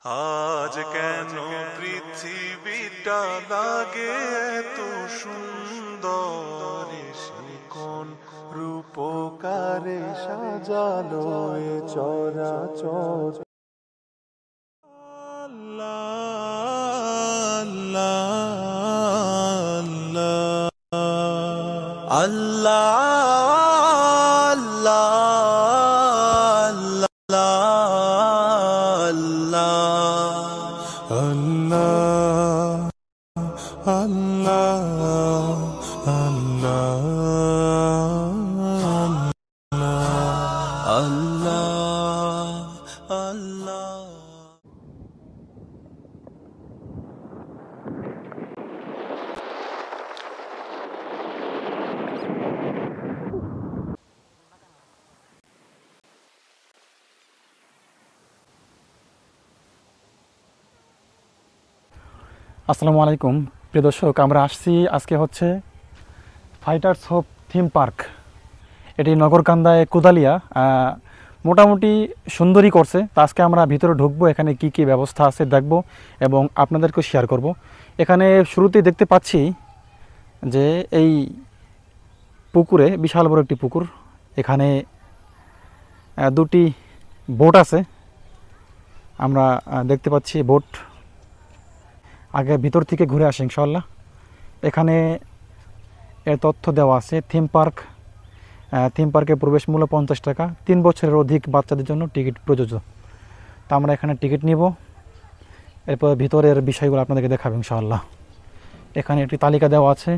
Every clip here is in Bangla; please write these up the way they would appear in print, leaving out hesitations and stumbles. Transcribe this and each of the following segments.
আজ কেন পৃথিবীটা লাগে এত সুন্দর, সে কোন রূপকারে সাজালো এ চরাচর। আল্লাহ আল্লাহ আসসালামু আলাইকুম প্রিয় দর্শক, আমরা আসছি আজকে হচ্ছে ফাইটার্স হোপ থিম পার্ক। এটি নগরকান্দায় কোদালিয়া মোটামুটি সুন্দরই করছে। তো আজকে আমরা ভিতরে ঢুকবো, এখানে কি কি ব্যবস্থা আছে দেখব এবং আপনাদেরকেও শেয়ার করব। এখানে শুরুতেই দেখতে পাচ্ছি যে এই পুকুরে, বিশাল বড় একটি পুকুর, এখানে দুটি বোট আছে। আমরা দেখতে পাচ্ছি বোট। আগে ভিতর থেকে ঘুরে আসি ইনশাআল্লাহ। এখানে এর তথ্য দেওয়া আছে। থিম পার্কে প্রবেশ মূল্য 50 টাকা, 3 বছরের অধিক বাচ্চাদের জন্য টিকিট প্রযোজ্য। তা আমরা এখানে টিকিট নিব, এরপর ভিতরের বিষয়গুলো আপনাদেরকে দেখাবো ইনশাআল্লাহ। এখানে একটি তালিকা দেওয়া আছে।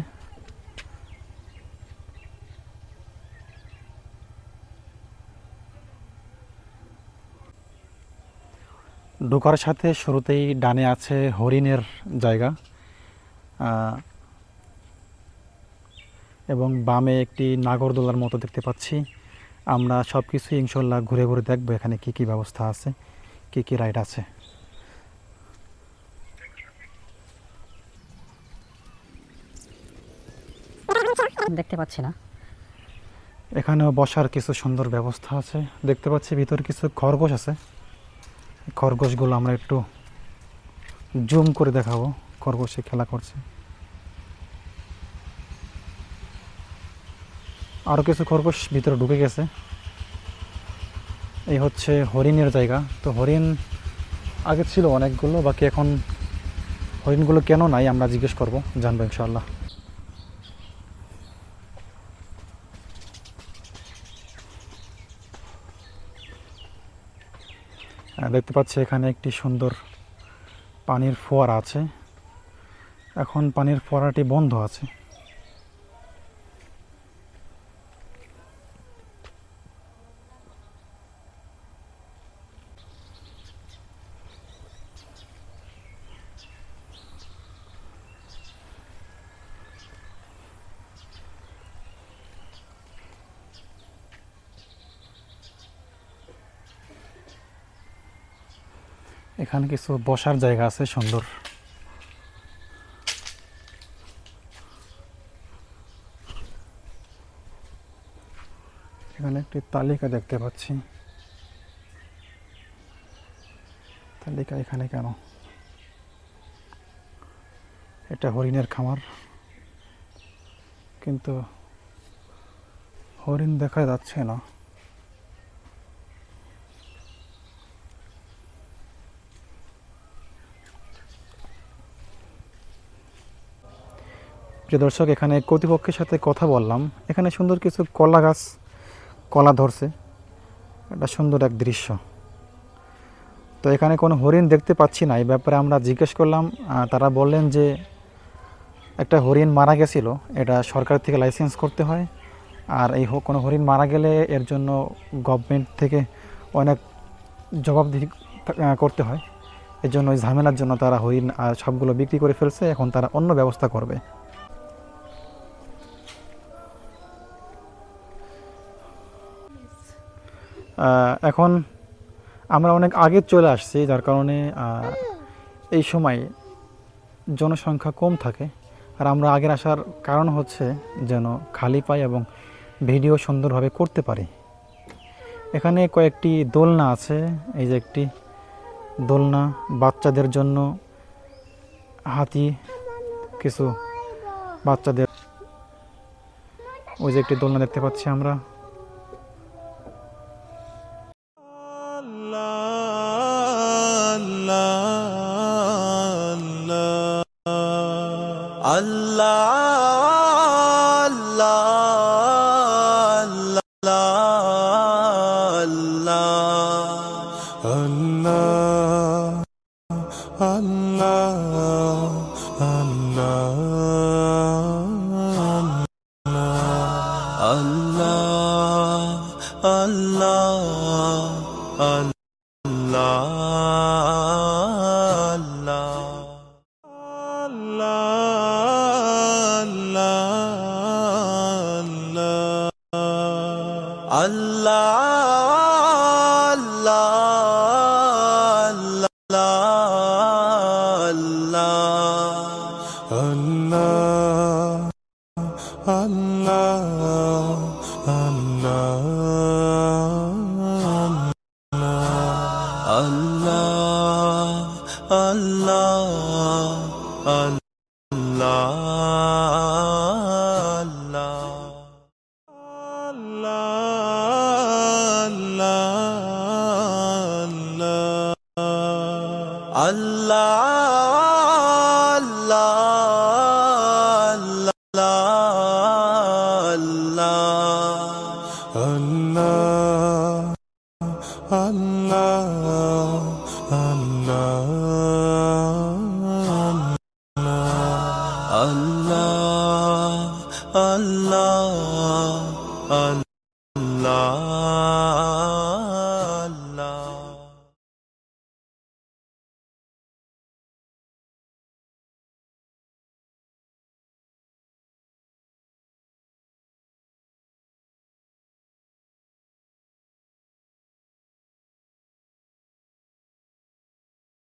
ঢোকার সাথে শুরুতেই ডানে আছে হরিণের জায়গা এবং বামে একটি নাগরদোলার মতো দেখতে পাচ্ছি। আমরা সব কিছুই ইনশাল্লাহ ঘুরে ঘুরে দেখবো এখানে কি কি ব্যবস্থা আছে, কি কি রাইড আছে। দেখতে পাচ্ছি না, এখানেও বসার কিছু সুন্দর ব্যবস্থা আছে। দেখতে পাচ্ছি ভিতরে কিছু খরগোশ আছে। খরগোশগুলো আমরা একটু জুম করে দেখাবো। খরগোশে খেলা করছে। আরও কিছু খরগোশ ভিতরে ঢুকে গেছে। এই হচ্ছে হরিণের জায়গা। তো হরিণ আগে ছিল অনেকগুলো, বাকি এখন হরিণগুলো কেন নাই আমরা জিজ্ঞেস করব, জানবো ইনশাআল্লাহ। দেখতে পাচ্ছি এখানে একটি সুন্দর পানির ফোয়ারা আছে। এখন পানির ফোয়ারাটি বন্ধ আছে। এখানে কিছু বসার জায়গা আছে সুন্দর। এখানে একটি তালিকা দেখতে পাচ্ছি। তালিকা এখানে কেন? এটা হরিণের খামার, কিন্তু হরিণ দেখা যাচ্ছে না। প্রিয় দর্শক, এখানে কর্তৃপক্ষের সাথে কথা বললাম। এখানে সুন্দর কিছু কলা গাছ, কলা ধরছে। এটা সুন্দর এক দৃশ্য। তো এখানে কোনো হরিণ দেখতে পাচ্ছি না। এই ব্যাপারে আমরা জিজ্ঞেস করলাম। তারা বললেন যে একটা হরিণ মারা গেছিল, এটা সরকার থেকে লাইসেন্স করতে হয়। আর এই কোনো হরিণ মারা গেলে এর জন্য গভর্নমেন্ট থেকে অনেক জবাবদিহি করতে হয়। এর জন্য ওই ঝামেলার জন্য তারা হরিণ সবগুলো বিক্রি করে ফেলছে। এখন তারা অন্য ব্যবস্থা করবে। এখন আমরা অনেক আগে চলে আসছি, যার কারণে এই সময় জনসংখ্যা কম থাকে। আর আমরা আগের আসার কারণ হচ্ছে যেন খালি পাই এবং ভিডিও সুন্দরভাবে করতে পারি। এখানে কয়েকটি দোলনা আছে। এই যে একটি দোলনা, বাচ্চাদের জন্য হাতি, কিছু বাচ্চাদের ওই যে একটি দোলনা দেখতে পাচ্ছি আমরা। Allah